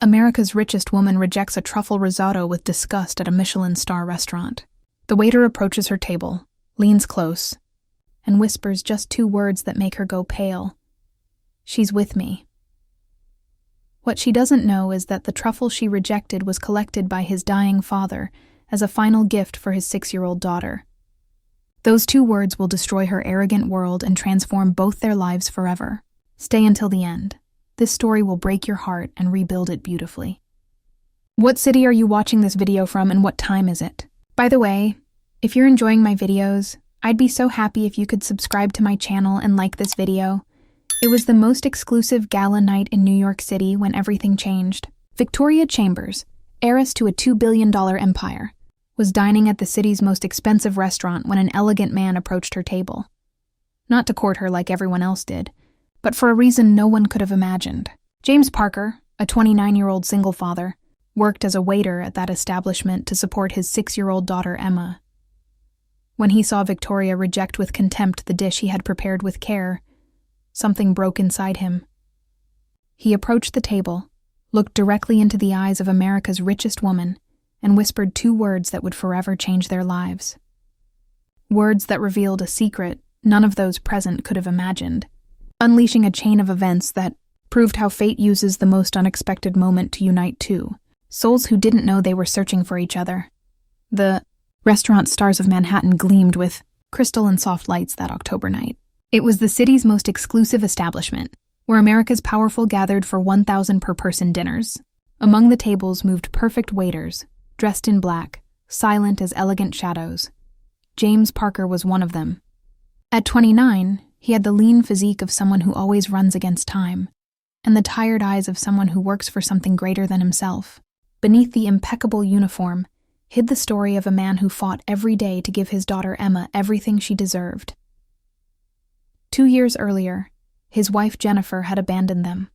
America's richest woman rejects a truffle risotto with disgust at a Michelin star restaurant. The waiter approaches her table, leans close, and whispers just 2 words that make her go pale. She's with me. What she doesn't know is that the truffle she rejected was collected by his dying father as a final gift for his 6-year-old daughter. Those 2 words will destroy her arrogant world and transform both their lives forever. Stay until the end. This story will break your heart and rebuild it beautifully. What city are you watching this video from and what time is it? By the way, if you're enjoying my videos, I'd be so happy if you could subscribe to my channel and like this video. It was the most exclusive gala night in New York City when everything changed. Victoria Chambers, heiress to a $2 billion empire, was dining at the city's most expensive restaurant when an elegant man approached her table. Not to court her like everyone else did, but for a reason no one could have imagined. James Parker, a 29-year-old single father, worked as a waiter at that establishment to support his 6-year-old daughter Emma. When he saw Victoria reject with contempt the dish he had prepared with care, something broke inside him. He approached the table, looked directly into the eyes of America's richest woman, and whispered 2 words that would forever change their lives. Words that revealed a secret none of those present could have imagined, unleashing a chain of events that proved how fate uses the most unexpected moment to unite 2 souls who didn't know they were searching for each other. The restaurant Stars of Manhattan gleamed with crystal and soft lights that October night. It was the city's most exclusive establishment, where America's powerful gathered for 1,000 per person dinners. Among the tables moved perfect waiters, dressed in black, silent as elegant shadows. James Parker was one of them. At 29, he had the lean physique of someone who always runs against time, and the tired eyes of someone who works for something greater than himself. Beneath the impeccable uniform hid the story of a man who fought every day to give his daughter Emma everything she deserved. 2 years earlier, his wife Jennifer had abandoned them.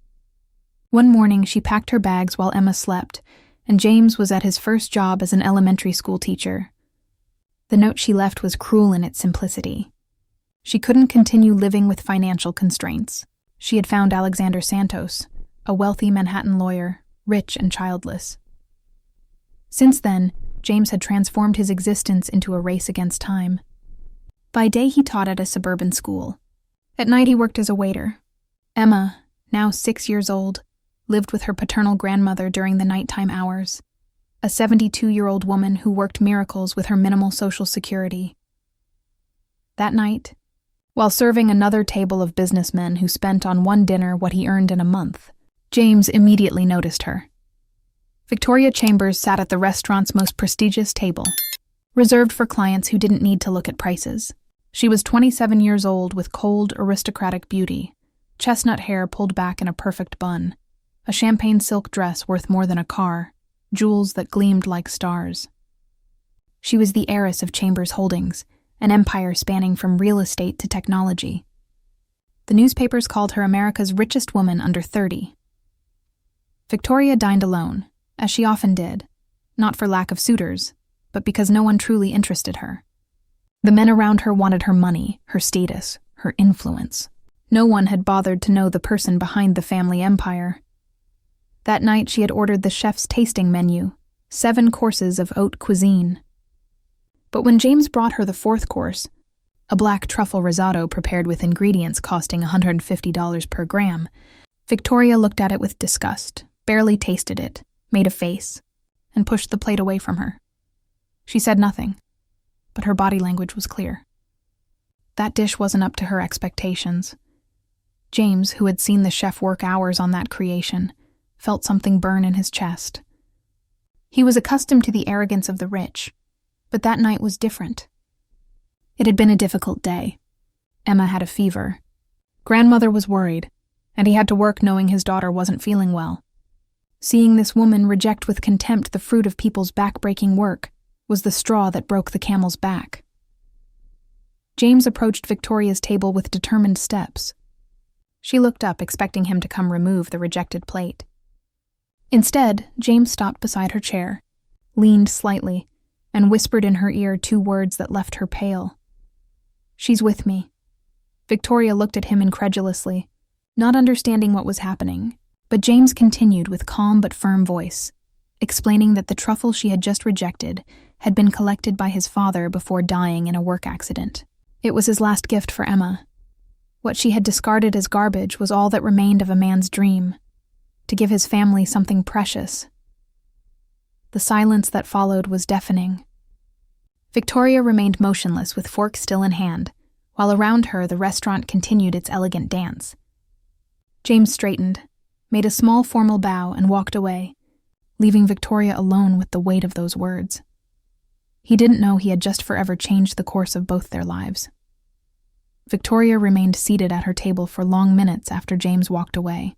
One morning, she packed her bags while Emma slept, and James was at his first job as an elementary school teacher. The note she left was cruel in its simplicity. She couldn't continue living with financial constraints. She had found Alexander Santos, a wealthy Manhattan lawyer, rich and childless. Since then, James had transformed his existence into a race against time. By day, he taught at a suburban school. At night, he worked as a waiter. Emma, now 6 years old, lived with her paternal grandmother during the nighttime hours, a 72-year-old woman who worked miracles with her minimal social security. That night, while serving another table of businessmen who spent on one dinner what he earned in a month, James immediately noticed her. Victoria Chambers sat at the restaurant's most prestigious table, reserved for clients who didn't need to look at prices. She was 27 years old with cold, aristocratic beauty, chestnut hair pulled back in a perfect bun, a champagne silk dress worth more than a car, jewels that gleamed like stars. She was the heiress of Chambers Holdings, an empire spanning from real estate to technology. The newspapers called her America's richest woman under 30. Victoria dined alone, as she often did, not for lack of suitors, but because no one truly interested her. The men around her wanted her money, her status, her influence. No one had bothered to know the person behind the family empire. That night she had ordered the chef's tasting menu, 7 courses of haute cuisine. But when James brought her the 4th course, a black truffle risotto prepared with ingredients costing $150 per gram, Victoria looked at it with disgust, barely tasted it, made a face, and pushed the plate away from her. She said nothing, but her body language was clear. That dish wasn't up to her expectations. James, who had seen the chef work hours on that creation, felt something burn in his chest. He was accustomed to the arrogance of the rich, but that night was different. It had been a difficult day. Emma had a fever. Grandmother was worried, and he had to work knowing his daughter wasn't feeling well. Seeing this woman reject with contempt the fruit of people's back-breaking work was the straw that broke the camel's back. James approached Victoria's table with determined steps. She looked up, expecting him to come remove the rejected plate. Instead, James stopped beside her chair, leaned slightly, and whispered in her ear 2 words that left her pale. "She's with me." Victoria looked at him incredulously, not understanding what was happening. But James continued with calm but firm voice, explaining that the truffle she had just rejected had been collected by his father before dying in a work accident. It was his last gift for Emma. What she had discarded as garbage was all that remained of a man's dream, to give his family something precious. The silence that followed was deafening. Victoria remained motionless with fork still in hand, while around her the restaurant continued its elegant dance. James straightened, made a small formal bow, and walked away, leaving Victoria alone with the weight of those words. He didn't know he had just forever changed the course of both their lives. Victoria remained seated at her table for long minutes after James walked away,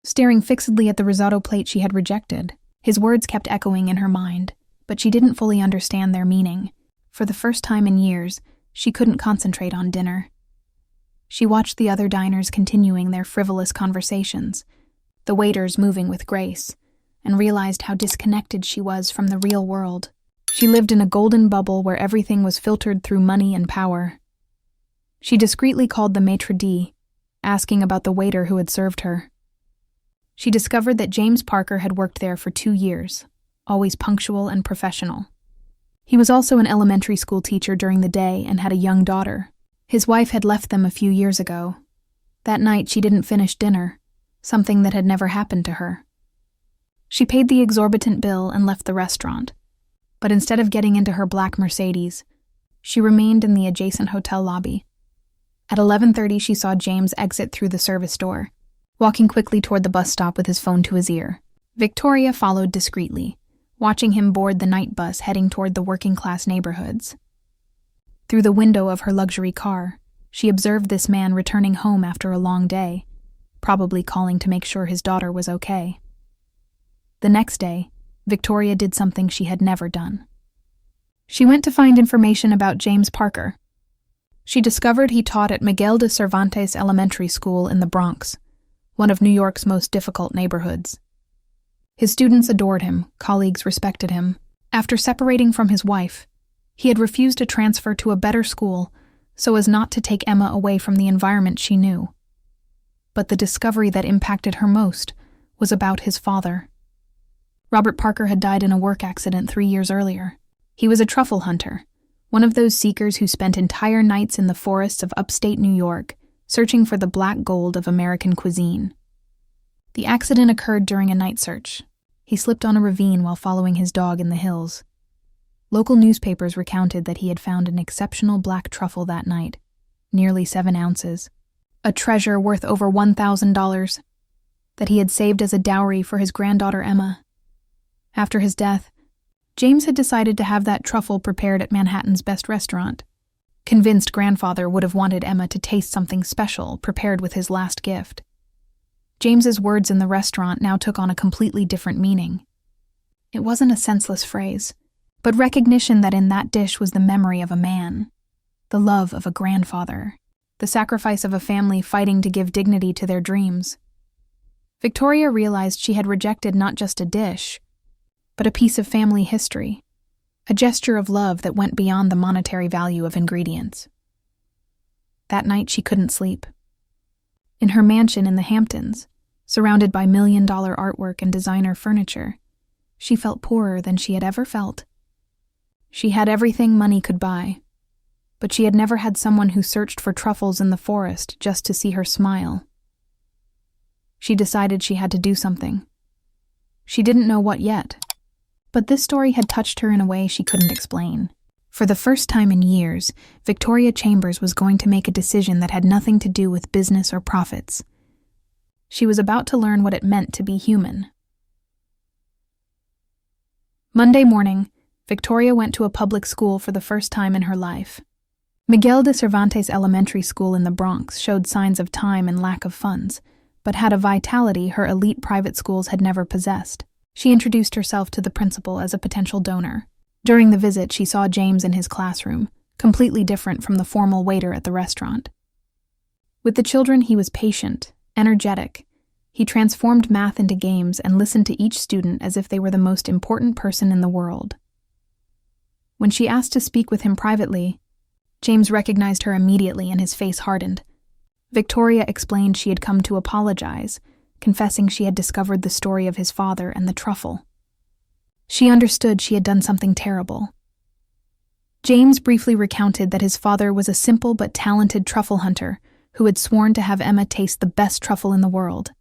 staring fixedly at the risotto plate she had rejected. His words kept echoing in her mind, but she didn't fully understand their meaning. For the first time in years, she couldn't concentrate on dinner. She watched the other diners continuing their frivolous conversations, the waiters moving with grace, and realized how disconnected she was from the real world. She lived in a golden bubble where everything was filtered through money and power. She discreetly called the maitre d', asking about the waiter who had served her. She discovered that James Parker had worked there for 2 years, always punctual and professional. He was also an elementary school teacher during the day and had a young daughter. His wife had left them a few years ago. That night she didn't finish dinner, something that had never happened to her. She paid the exorbitant bill and left the restaurant, but instead of getting into her black Mercedes, she remained in the adjacent hotel lobby. At 11:30 she saw James exit through the service door, walking quickly toward the bus stop with his phone to his ear. Victoria followed discreetly, watching him board the night bus heading toward the working-class neighborhoods. Through the window of her luxury car, she observed this man returning home after a long day, probably calling to make sure his daughter was okay. The next day, Victoria did something she had never done. She went to find information about James Parker. She discovered he taught at Miguel de Cervantes Elementary School in the Bronx, one of New York's most difficult neighborhoods. His students adored him, colleagues respected him. After separating from his wife, he had refused to transfer to a better school so as not to take Emma away from the environment she knew. But the discovery that impacted her most was about his father. Robert Parker had died in a work accident 3 years earlier. He was a truffle hunter, one of those seekers who spent entire nights in the forests of upstate New York searching for the black gold of American cuisine. The accident occurred during a night search. He slipped on a ravine while following his dog in the hills. Local newspapers recounted that he had found an exceptional black truffle that night, nearly 7 ounces, a treasure worth over $1,000, that he had saved as a dowry for his granddaughter Emma. After his death, James had decided to have that truffle prepared at Manhattan's best restaurant, convinced grandfather would have wanted Emma to taste something special prepared with his last gift. James's words in the restaurant now took on a completely different meaning. It wasn't a senseless phrase, but recognition that in that dish was the memory of a man, the love of a grandfather, the sacrifice of a family fighting to give dignity to their dreams. Victoria realized she had rejected not just a dish, but a piece of family history, a gesture of love that went beyond the monetary value of ingredients. That night she couldn't sleep. In her mansion in the Hamptons, surrounded by million-dollar artwork and designer furniture, she felt poorer than she had ever felt. She had everything money could buy, but she had never had someone who searched for truffles in the forest just to see her smile. She decided she had to do something. She didn't know what yet, but this story had touched her in a way she couldn't explain. For the first time in years, Victoria Chambers was going to make a decision that had nothing to do with business or profits. She was about to learn what it meant to be human. Monday morning, Victoria went to a public school for the first time in her life. Miguel de Cervantes Elementary School in the Bronx showed signs of time and lack of funds, but had a vitality her elite private schools had never possessed. She introduced herself to the principal as a potential donor. During the visit, she saw James in his classroom, completely different from the formal waiter at the restaurant. With the children, he was patient, energetic. He transformed math into games and listened to each student as if they were the most important person in the world. When she asked to speak with him privately, James recognized her immediately and his face hardened. Victoria explained she had come to apologize, confessing she had discovered the story of his father and the truffle. She understood she had done something terrible. James briefly recounted that his father was a simple but talented truffle hunter who had sworn to have Emma taste the best truffle in the world.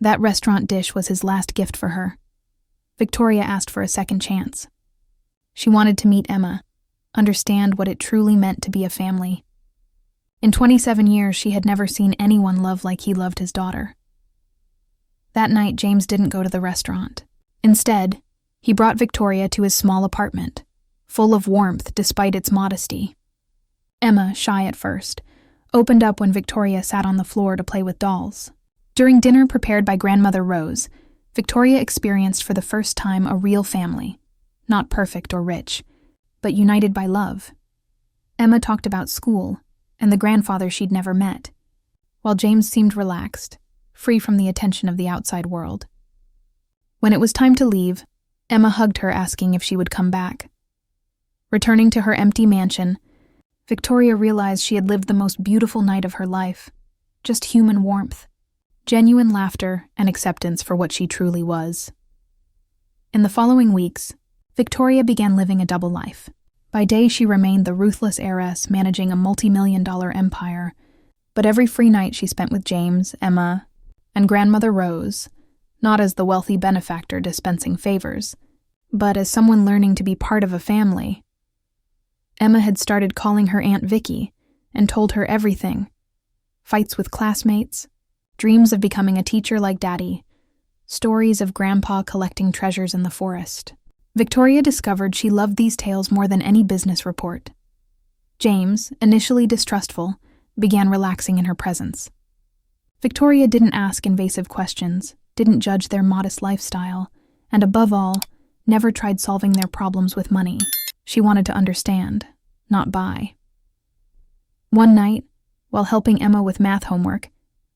That restaurant dish was his last gift for her. Victoria asked for a second chance. She wanted to meet Emma, understand what it truly meant to be a family. In 27 years, she had never seen anyone love like he loved his daughter. That night, James didn't go to the restaurant. Instead, he brought Victoria to his small apartment, full of warmth despite its modesty. Emma, shy at first, opened up when Victoria sat on the floor to play with dolls. During dinner prepared by Grandmother Rose, Victoria experienced for the first time a real family, not perfect or rich, but united by love. Emma talked about school and the grandfather she'd never met, while James seemed relaxed, free from the attention of the outside world. When it was time to leave, Emma hugged her, asking if she would come back. Returning to her empty mansion, Victoria realized she had lived the most beautiful night of her life. Just human warmth, genuine laughter, and acceptance for what she truly was. In the following weeks, Victoria began living a double life. By day, she remained the ruthless heiress managing a multi-million-dollar empire, but every free night she spent with James, Emma, and Grandmother Rose, not as the wealthy benefactor dispensing favors, but as someone learning to be part of a family. Emma had started calling her Aunt Vicky and told her everything. Fights with classmates, dreams of becoming a teacher like Daddy, stories of Grandpa collecting treasures in the forest. Victoria discovered she loved these tales more than any business report. James, initially distrustful, began relaxing in her presence. Victoria didn't ask invasive questions, didn't judge their modest lifestyle, and above all, never tried solving their problems with money. She wanted to understand, not buy. One night, while helping Emma with math homework,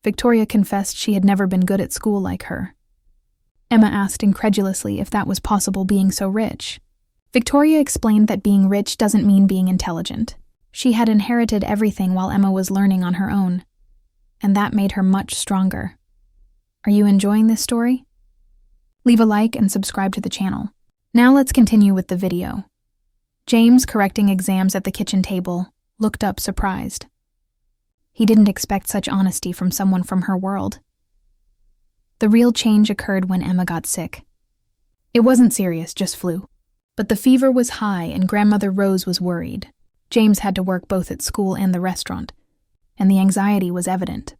Victoria confessed she had never been good at school like her. Emma asked incredulously if that was possible being so rich. Victoria explained that being rich doesn't mean being intelligent. She had inherited everything while Emma was learning on her own, and that made her much stronger. Are you enjoying this story? Leave a like and subscribe to the channel. Now let's continue with the video. James, correcting exams at the kitchen table, looked up surprised. He didn't expect such honesty from someone from her world. The real change occurred when Emma got sick. It wasn't serious, just flu. But the fever was high and Grandmother Rose was worried. James had to work both at school and the restaurant, and the anxiety was evident.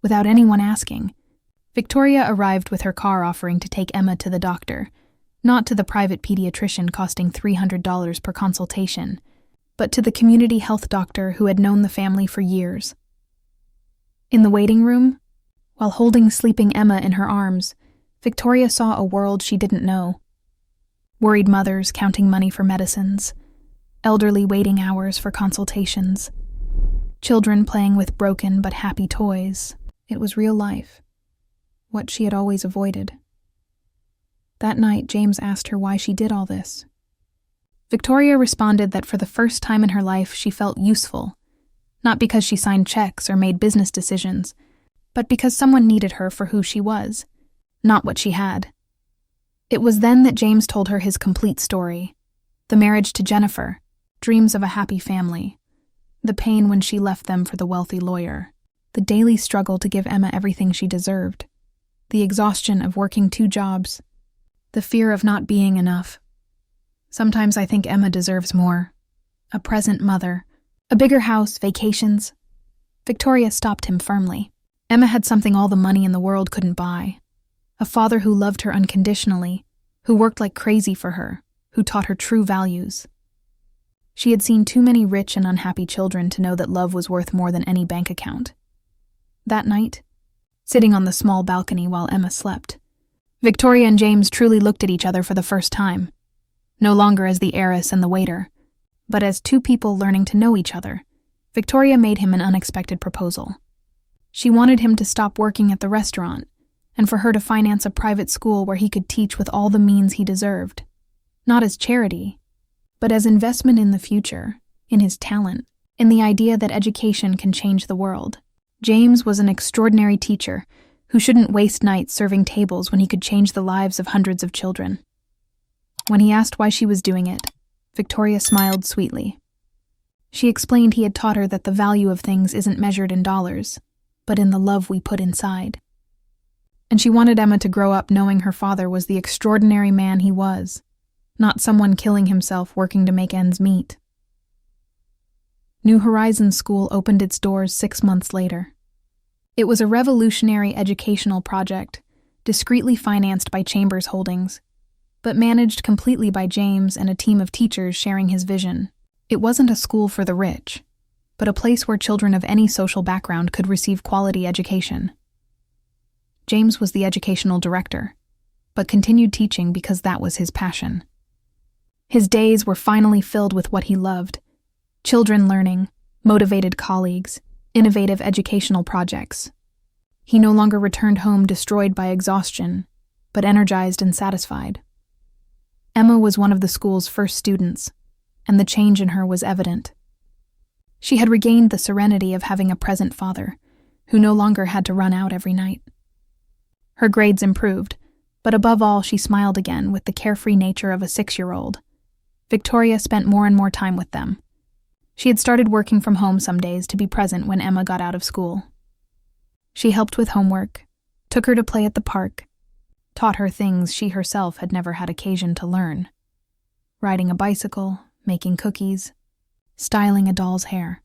Without anyone asking, Victoria arrived with her car offering to take Emma to the doctor, not to the private pediatrician costing $300 per consultation, but to the community health doctor who had known the family for years. In the waiting room, while holding sleeping Emma in her arms, Victoria saw a world she didn't know. Worried mothers counting money for medicines, elderly waiting hours for consultations, children playing with broken but happy toys. It was real life, what she had always avoided. That night, James asked her why she did all this. Victoria responded that for the first time in her life she felt useful, not because she signed checks or made business decisions, but because someone needed her for who she was, not what she had. It was then that James told her his complete story: the marriage to Jennifer, dreams of a happy family, the pain when she left them for the wealthy lawyer, the daily struggle to give Emma everything she deserved, the exhaustion of working 2 jobs, the fear of not being enough. Sometimes I think Emma deserves more. A present mother, a bigger house, vacations. Victoria stopped him firmly. Emma had something all the money in the world couldn't buy. A father who loved her unconditionally, who worked like crazy for her, who taught her true values. She had seen too many rich and unhappy children to know that love was worth more than any bank account. That night, sitting on the small balcony while Emma slept, Victoria and James truly looked at each other for the first time, no longer as the heiress and the waiter, but as 2 people learning to know each other. Victoria made him an unexpected proposal. She wanted him to stop working at the restaurant, and for her to finance a private school where he could teach with all the means he deserved, not as charity, but as investment in the future, in his talent, in the idea that education can change the world. James was an extraordinary teacher who shouldn't waste nights serving tables when he could change the lives of hundreds of children. When he asked why she was doing it, Victoria smiled sweetly. She explained he had taught her that the value of things isn't measured in dollars, but in the love we put inside. And she wanted Emma to grow up knowing her father was the extraordinary man he was, not someone killing himself working to make ends meet. New Horizons School opened its doors 6 months later. It was a revolutionary educational project, discreetly financed by Chambers Holdings, but managed completely by James and a team of teachers sharing his vision. It wasn't a school for the rich, but a place where children of any social background could receive quality education. James was the educational director, but continued teaching because that was his passion. His days were finally filled with what he loved: children learning, motivated colleagues, innovative educational projects. He no longer returned home destroyed by exhaustion, but energized and satisfied. Emma was one of the school's first students, and the change in her was evident. She had regained the serenity of having a present father, who no longer had to run out every night. Her grades improved, but above all she smiled again with the carefree nature of a 6-year-old. Victoria spent more and more time with them. She had started working from home some days to be present when Emma got out of school. She helped with homework, took her to play at the park, taught her things she herself had never had occasion to learn: riding a bicycle, making cookies, styling a doll's hair.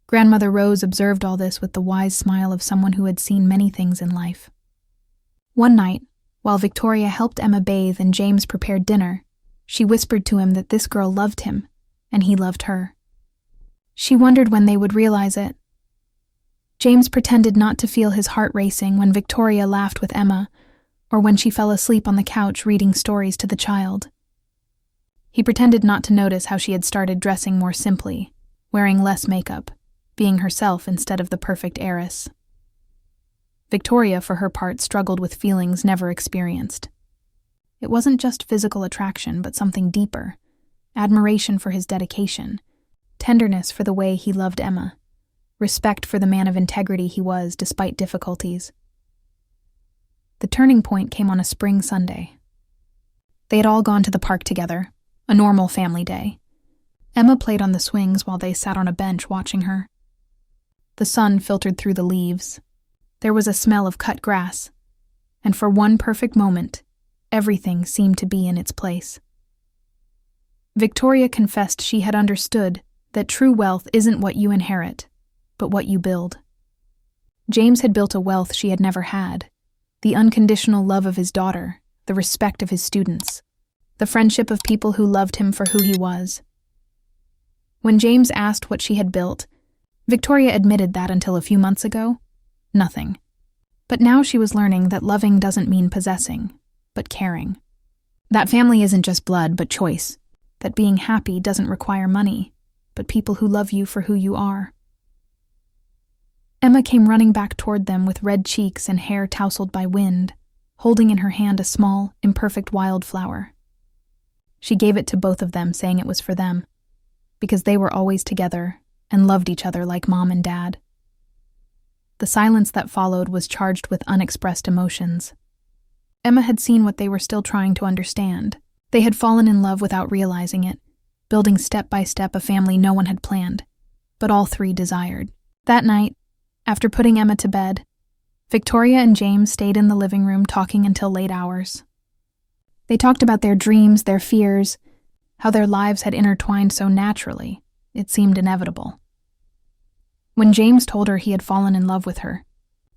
Grandmother Rose observed all this with the wise smile of someone who had seen many things in life. One night, while Victoria helped Emma bathe and James prepared dinner, she whispered to him that this girl loved him, and he loved her. She wondered when they would realize it. James pretended not to feel his heart racing when Victoria laughed with Emma, or when she fell asleep on the couch reading stories to the child. He pretended not to notice how she had started dressing more simply, wearing less makeup, being herself instead of the perfect heiress. Victoria, for her part, struggled with feelings never experienced. It wasn't just physical attraction, but something deeper: admiration for his dedication, tenderness for the way he loved Emma, respect for the man of integrity he was despite difficulties. The turning point came on a spring Sunday. They had all gone to the park together, a normal family day. Emma played on the swings while they sat on a bench watching her. The sun filtered through the leaves. There was a smell of cut grass, and for one perfect moment, everything seemed to be in its place. Victoria confessed she had understood that true wealth isn't what you inherit, but what you build. James had built a wealth she had never had: the unconditional love of his daughter, the respect of his students, the friendship of people who loved him for who he was. When James asked what she had built, Victoria admitted that until a few months ago, nothing. But now she was learning that loving doesn't mean possessing, but caring. That family isn't just blood, but choice. That being happy doesn't require money, but people who love you for who you are. Emma came running back toward them with red cheeks and hair tousled by wind, holding in her hand a small, imperfect wildflower. She gave it to both of them, saying it was for them, because they were always together and loved each other like mom and dad. The silence that followed was charged with unexpressed emotions. Emma had seen what they were still trying to understand. They had fallen in love without realizing it, building step by step a family no one had planned, but all three desired. That night, after putting Emma to bed, Victoria and James stayed in the living room talking until late hours. They talked about their dreams, their fears, how their lives had intertwined so naturally, it seemed inevitable. When James told her he had fallen in love with her,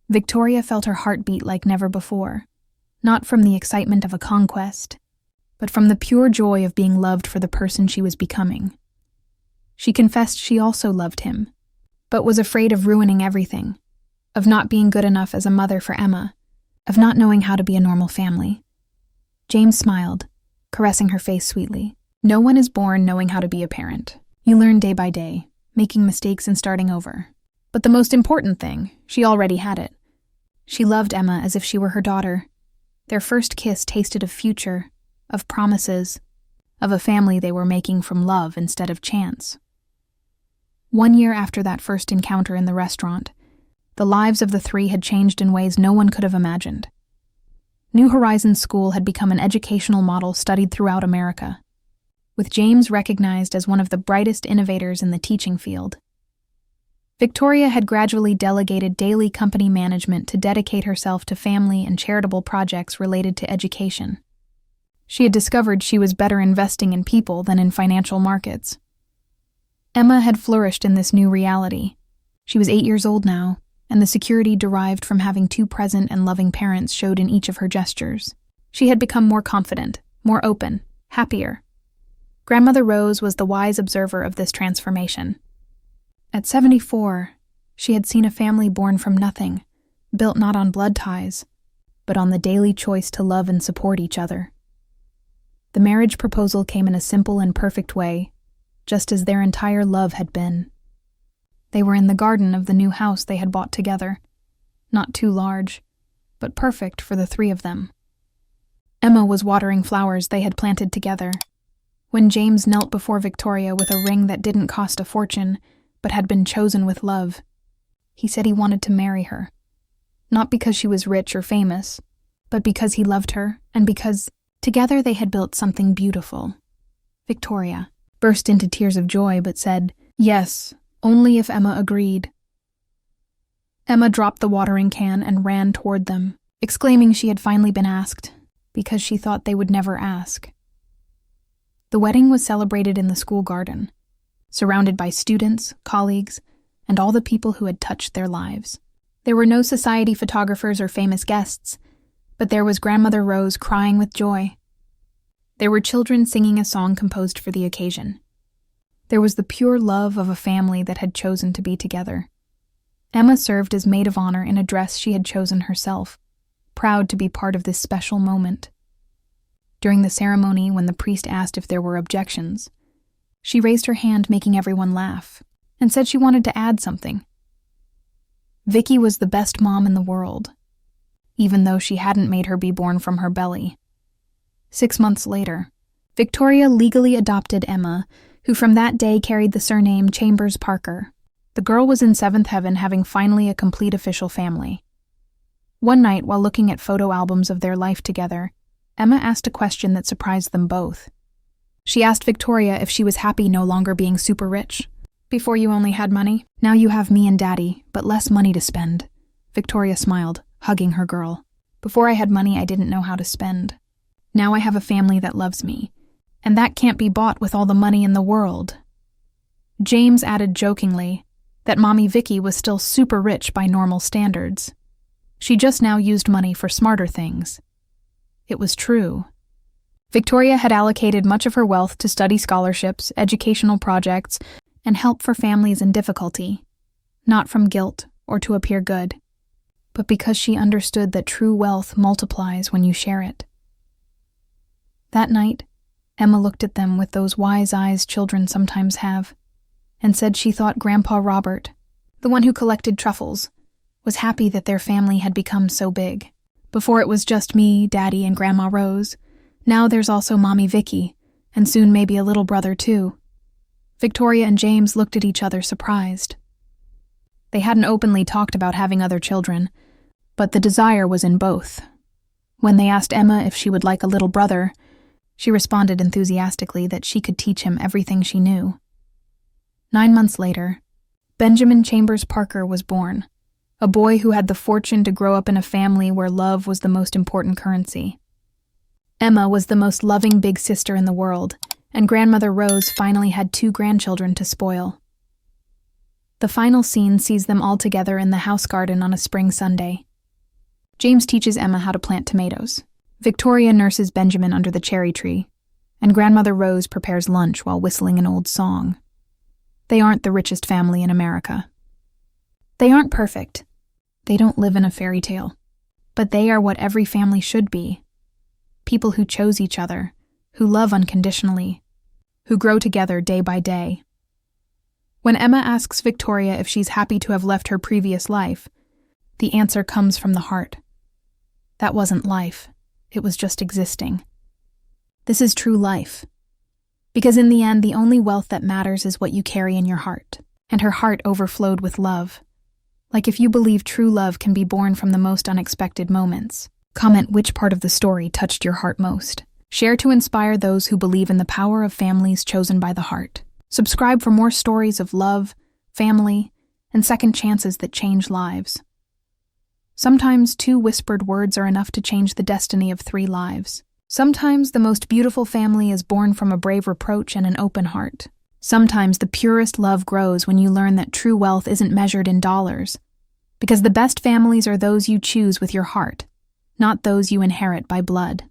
Victoria felt her heart beat like never before, not from the excitement of a conquest, but from the pure joy of being loved for the person she was becoming. She confessed she also loved him, but was afraid of ruining everything, of not being good enough as a mother for Emma, of not knowing how to be a normal family. James smiled, caressing her face sweetly. No one is born knowing how to be a parent. You learn day by day, making mistakes and starting over. But the most important thing, she already had it. She loved Emma as if she were her daughter. Their first kiss tasted of future, of promises, of a family they were making from love instead of chance. 1 year after that first encounter in the restaurant, The lives of the three had changed in ways no one could have imagined. New Horizons School had become an educational model studied throughout America, with James recognized as one of the brightest innovators in the teaching field. Victoria had gradually delegated daily company management to dedicate herself to family and charitable projects related to education. She had discovered she was better investing in people than in financial markets. Emma had flourished in this new reality. She was 8 years old now, and the security derived from having two present and loving parents showed in each of her gestures. She had become more confident, more open, happier. Grandmother Rose was the wise observer of this transformation. At 74, she had seen a family born from nothing, built not on blood ties, but on the daily choice to love and support each other. The marriage proposal came in a simple and perfect way, just as their entire love had been. They were in the garden of the new house they had bought together, not too large, but perfect for the three of them. Emma was watering flowers they had planted together. When James knelt before Victoria with a ring that didn't cost a fortune, but had been chosen with love, he said he wanted to marry her. Not because she was rich or famous, but because he loved her and because together they had built something beautiful. Victoria burst into tears of joy but said, yes, only if Emma agreed. Emma dropped the watering can and ran toward them, exclaiming she had finally been asked, because she thought they would never ask. The wedding was celebrated in the school garden, surrounded by students, colleagues, and all the people who had touched their lives. There were no society photographers or famous guests, but there was Grandmother Rose crying with joy. There were children singing a song composed for the occasion. There was the pure love of a family that had chosen to be together. Emma served as maid of honor in a dress she had chosen herself, proud to be part of this special moment. During the ceremony, when the priest asked if there were objections, she raised her hand, making everyone laugh, and said she wanted to add something. Vicky was the best mom in the world, even though she hadn't made her be born from her belly. 6 months later, Victoria legally adopted Emma, who from that day carried the surname Chambers Parker. The girl was in seventh heaven, having finally a complete official family. One night, while looking at photo albums of their life together, Emma asked a question that surprised them both. She asked Victoria if she was happy no longer being super rich. Before you only had money, now you have me and Daddy, but less money to spend. Victoria smiled, hugging her girl. Before I had money, I didn't know how to spend. Now I have a family that loves me, and that can't be bought with all the money in the world. James added jokingly that Mommy Vicky was still super rich by normal standards. She just now used money for smarter things. It was true. Victoria had allocated much of her wealth to study scholarships, educational projects, and help for families in difficulty, not from guilt or to appear good, but because she understood that true wealth multiplies when you share it. That night, Emma looked at them with those wise eyes children sometimes have, and said she thought Grandpa Robert, the one who collected truffles, was happy that their family had become so big. Before it was just me, Daddy, and Grandma Rose. Now there's also Mommy Vicky, and soon maybe a little brother too. Victoria and James looked at each other surprised. They hadn't openly talked about having other children, but the desire was in both. When they asked Emma if she would like a little brother, she responded enthusiastically that she could teach him everything she knew. 9 months later, Benjamin Chambers Parker was born, a boy who had the fortune to grow up in a family where love was the most important currency. Emma was the most loving big sister in the world, and Grandmother Rose finally had 2 grandchildren to spoil. The final scene sees them all together in the house garden on a spring Sunday. James teaches Emma how to plant tomatoes. Victoria nurses Benjamin under the cherry tree, and Grandmother Rose prepares lunch while whistling an old song. They aren't the richest family in America. They aren't perfect. They don't live in a fairy tale. But they are what every family should be. People who chose each other, who love unconditionally, who grow together day by day. When Emma asks Victoria if she's happy to have left her previous life, the answer comes from the heart. That wasn't life. It was just existing. This is true life. Because in the end, the only wealth that matters is what you carry in your heart. And her heart overflowed with love, Like if you believe true love can be born from the most unexpected moments. Comment which part of the story touched your heart most. Share to inspire those who believe in the power of families chosen by the heart. Subscribe for more stories of love, family, and second chances that change lives. Sometimes 2 whispered words are enough to change the destiny of 3 lives. Sometimes the most beautiful family is born from a brave reproach and an open heart. Sometimes the purest love grows when you learn that true wealth isn't measured in dollars, because the best families are those you choose with your heart, not those you inherit by blood.